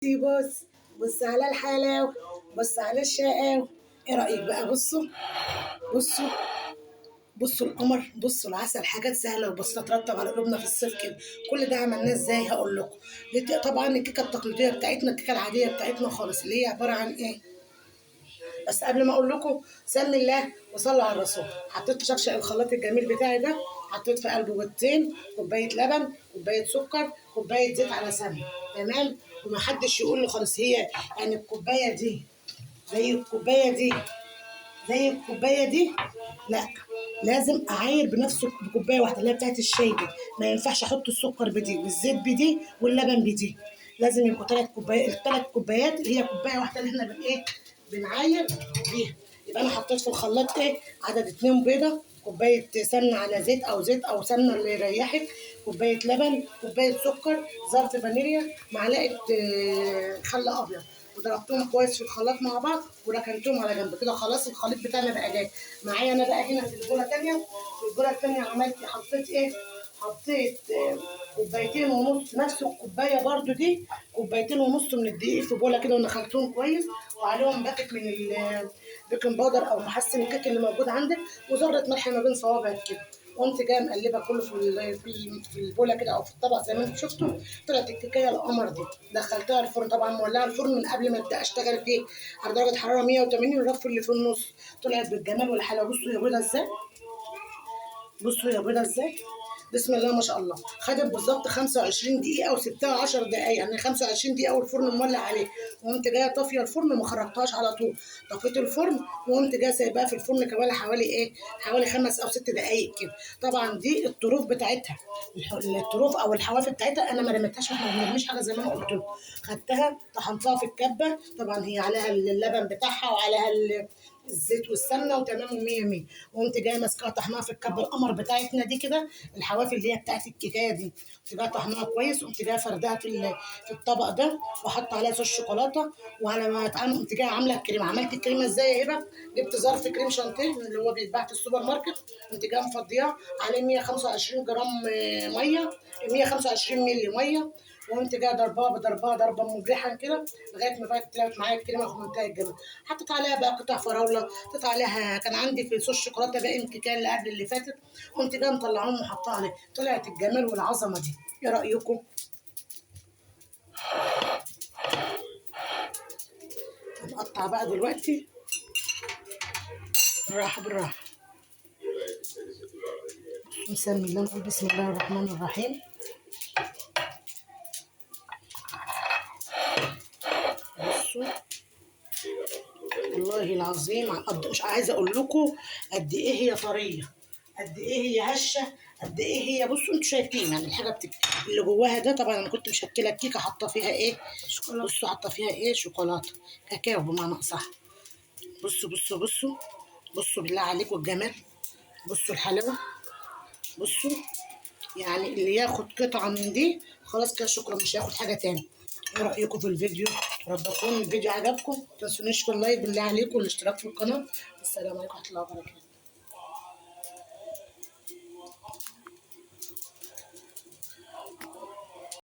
بص بص على الحلاوة، بص على الشقاوة. ايه رأيك بقى؟ بصوا بصوا القمر، بصوا العسل. حاجات سهلة وبسيطة ترتب على قلوبنا في الصيف كده. كل ده عملناه ازاي؟ هقول لكم. دي طبعا الكيكة التقليدية بتاعتنا، الكيكة العادية بتاعتنا خالص، اللي هي عبارة عن ايه؟ بس قبل ما اقول لكم، سمي الله وصلوا على الرسول. حطيت شكشق الخلاط الجميل بتاعي ده، حطيت في قلبه بيضتين، كوبايه لبن، كوبايه سكر، كوبايه زيت على سمنه. تمام. ومحدش يقول لي خالص هي يعني الكوبايه دي زي الكوبايه دي زي الكوبايه دي. لا، لازم اعاير بنفس بكوبايه واحده اللي هي بتاعت الشاي دي. ما ينفعش احط السكر بدي والزيت بدي واللبن بدي. لازم يبقوا 3 كوبايات، ال3 كوبايات اللي هي كوبايه واحده اللي احنا بنعاير بيها. يبقى انا حطيت في الخلاط عدد 2 بيضه، كوبايه سمنه على زيت او سمنه اللي يريحك، كوبايه لبن، كوبايه سكر، ظرف فانيليا، معلقه خل ابيض. وضربتهم كويس في الخلاط مع بعض وركنتهم على جنب كده. خلاص الخليط بتاعنا بقى جاي معايا. انا بقى هنا في البوله الثانيه، عملت حطيت كوبايتين ونص، نفس الكوبايه برضو دي، كوبايتين ونص من الدقيق في بوله كده ونخلتهم كويس، وعليهم باكت من البيكنج باودر او محسن الكيك اللي موجود عندك، وذره ملح ما بين صوابعك كده. قمت جايه مقلبه كله في البوله كده او في الطبق زي ما انتم شفتوا. طلعت الكيكه القمر دي. دخلتها الفرن، طبعا مولعه الفرن من قبل ما ابدا اشتغل فيه على درجه حراره 180، الرف اللي في النص. طلعت بالجمال والحلاوه. بصوا يا بيضه ازاي، بسم الله ما شاء الله. خدت بالظبط 25 دقيقة وسبتها 10 دقايق، يعني 25 دقيقة والفرن مولع عليه. وقمت جاية طافية الفرن، ما خرجتهاش على طول. طفيت الفرن وقمت جاية سايباها في الفرن كمان حوالي 5 أو 6 دقايق كده. طبعا دي الطروف بتاعتها، الطروف أو الحواف بتاعتها أنا ما رميتهاش، احنا ما بنرميش حاجة زي ما أنا قلت لكم. خدتها طحنتها في الكبة، طبعا هي عليها اللبن بتاعها وعليها الزيت والسمنه وتمام 100 100. وقمت جايه ماسكاها طحناها في الكبه القمر بتاعتنا دي كده، الحواف اللي هي بتاعت الكيكايه دي. قمت جايه طحناها كويس، وقمت جايه فردها في الطبق ده، وحط عليها صوص شوكولاته. وعلى ما اتعمل قمت جايه عامله الكريمه. عملت الكريمه ازاي يا هبه؟ جبت ظرف كريم شانتيه اللي هو بيتباع في السوبر ماركت، قمت جايه مفضياه عليه 125 جرام ميه، 125 مللي ميه. وقمت جايه ضربه مبرحا كده لغايه ما بقت طلعت معايا الكريمه في منتهى الجمال. حطيت عليها بقى قطع فراوله، حطيت عليها كان عندي في صوص شوكولاته باقي من الكيكه اللي قبل اللي فاتت، قمت جايه مطلعاهم وحطها عليه. طلعت الجمال والعظمه دي. ايه رايكم؟ هنقطع بقى دلوقتي بالراحه. نسمي الله، نقول بسم الله الرحمن الرحيم. بصوا والله العظيم مش عايزه اقول لكم قد ايه هي طريه، قد ايه هي هشه، قد ايه هي. بصوا انتوا شايفين يعني الحاجه اللي جواها ده. طبعا انا كنت مشكله الكيكه حاطه فيها شوكولاته. بصوا حاطه فيها شوكولاته، كاكاو بمعنى اصح. بصوا بالله عليكم الجمال. بصوا الحلاوه. بصوا يعني اللي ياخد قطعه من دي خلاص كده شكرا، مش هياخد حاجه تاني. ايه رايكم في الفيديو؟ رب يكون الفيديو عجبكم. ما تنسونيش في اللايك بالله عليكم والاشتراك في القناه. السلام عليكم ورحمه الله وبركاته.